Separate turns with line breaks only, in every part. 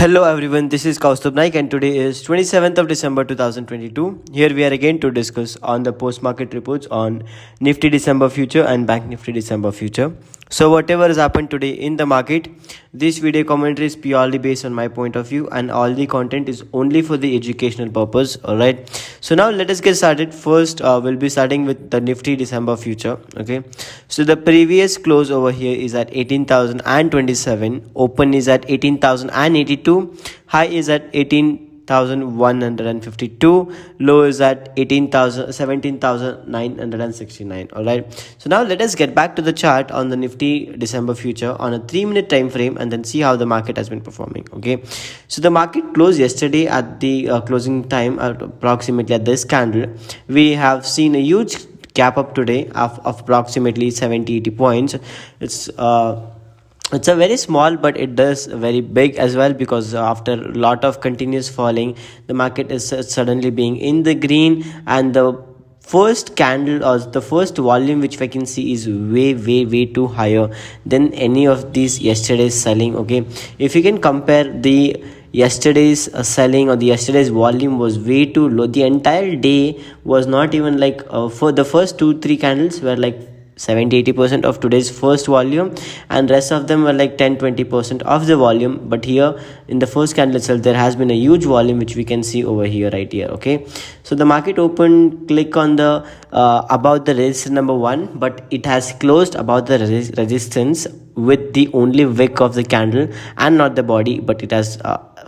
Hello everyone, this is Kaustubh Naik and today is 27th of December 2022. Here we are again to discuss on the post-market reports on Nifty December future and Bank Nifty December future. So whatever has happened today in the market, this video commentary is purely based on my point of view and all the content is only for the educational purpose. Alright, so now let us get started. First we'll be starting with the Nifty December future. Okay, so the previous close over here is at 18,027, open is at 18,082, high is at 18,152, low is at 17,969. All right, so now let us get back to the chart on the Nifty December future on a 3-minute time frame and then see how the market has been performing. Okay, so the market closed yesterday at the closing time at approximately at this candle. We have seen a huge gap up today of approximately 70-80 points. It's a very small, but it does very big as well, because after a lot of continuous falling, the market is suddenly being in the green, and the first candle or the first volume which we can see is way too higher than any of these yesterday's selling. Okay, if you can compare the yesterday's selling or the yesterday's volume was way too low. The entire day was not even like for the first 2-3 candles were like 70-80% of today's first volume, and rest of them were like 10-20% of the volume. But here in the first candle itself there has been a huge volume which we can see over here, right here. Okay, so the market opened, click on the about the resistance number 1, but it has closed about the resistance with the only wick of the candle and not the body, but it has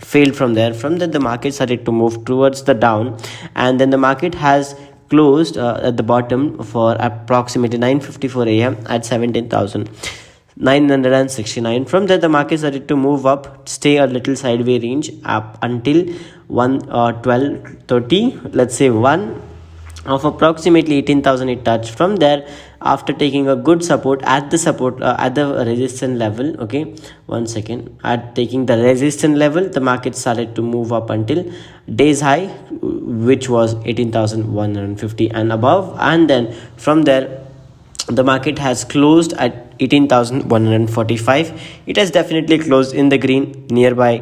failed from there. From that the market started to move towards the down, and then the market has closed at the bottom for approximately 9:54 a.m. at 17,969. From there the market started to move up, stay a little sideways range up until 12:30, let's say 1 of approximately 18,000 it touched. From there, after taking a good support at the resistance level, okay, 1 second, at taking the resistance level, the market started to move up until day's high, which was 18,150 and above, and then from there the market has closed at 18,145. It has definitely closed in the green nearby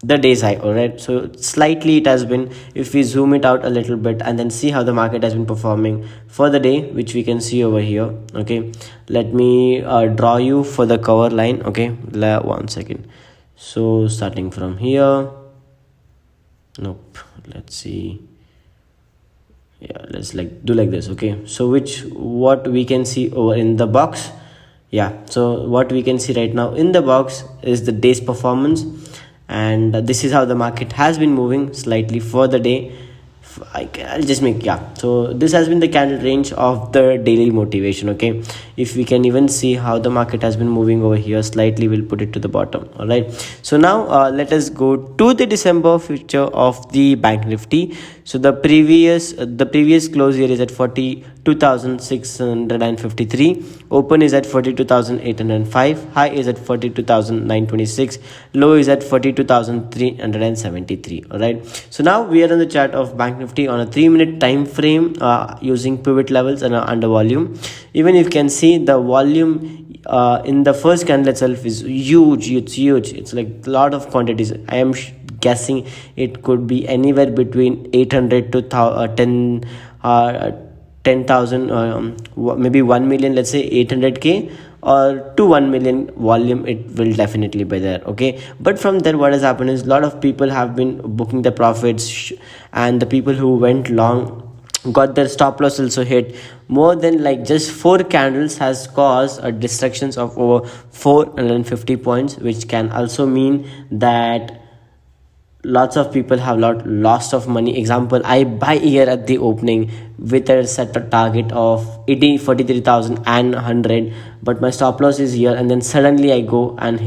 the day's high. All right, so slightly it has been, if we zoom it out a little bit and then see how the market has been performing for the day, which we can see over here. Okay, let me draw you for the cover line. Okay, 1 second. So starting from here, nope, let's see, yeah, let's do like this. Okay, so what we can see over in the box, yeah, so what we can see right now in the box is the day's performance, and this is how the market has been moving slightly for the day. I'll just make, yeah, so this has been the candle range of the daily motivation. Okay, if we can even see how the market has been moving over here slightly, we'll put it to the bottom. All right, so now let us go to the December future of the Bank Nifty. So the previous close here is at 42,653, open is at 42,805, high is at 42,926, low is at 42,373. all right, so now we are on the chart of Bank Nifty on a 3-minute time frame using pivot levels and under volume. Even if you can see the volume in the first candle itself is huge. It's huge, it's like a lot of quantities. I am guessing it could be anywhere between 800 to 10,000, maybe 1 million, let's say 800k or to 1 million volume. It will definitely be there. Okay, but from there what has happened is a lot of people have been booking the profits, and the people who went long got their stop loss also hit. More than like just 4 candles has caused a destructions of over 450 points, which can also mean that lots of people have lost of money. Example, I buy here at the opening with a set target of 43,100, but my stop loss is here, and then suddenly I go and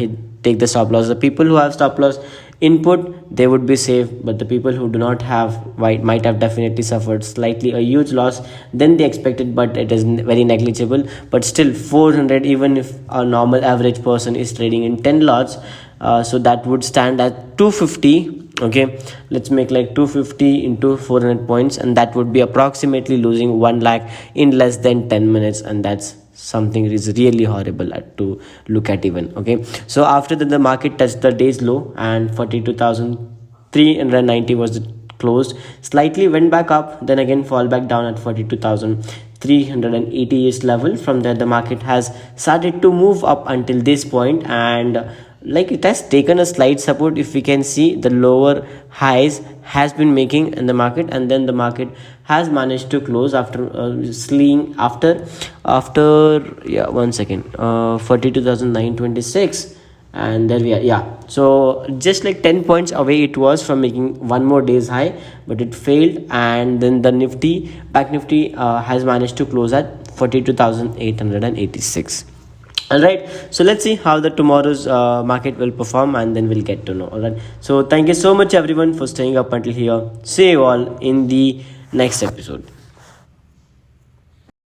take the stop loss. The people who have stop loss input, they would be safe, but the people who do not have might have definitely suffered slightly a huge loss than they expected, but it is very negligible. But still 400, even if a normal average person is trading in 10 lots, so that would stand at 250. Okay, let's make like 250 into 400 points, and that would be approximately losing 1 lakh in less than 10 minutes, and that's something is really horrible to look at even. Okay, so after that the market touched the day's low, and 42,390 was the closed, slightly went back up, then again fall back down at 42,380 is level. From there the market has started to move up until this point, and like it has taken a slight support. If we can see, the lower highs has been making in the market, and then the market has managed to close after sleeing after yeah, 1 second, 42,926, and there we are. Yeah, so just like 10 points away it was from making one more day's high, but it failed, and then the back nifty has managed to close at 42,886. All right, so let's see how the tomorrow's market will perform, and then we'll get to know. All right, so thank you so much everyone for staying up until here. See you all in the next episode.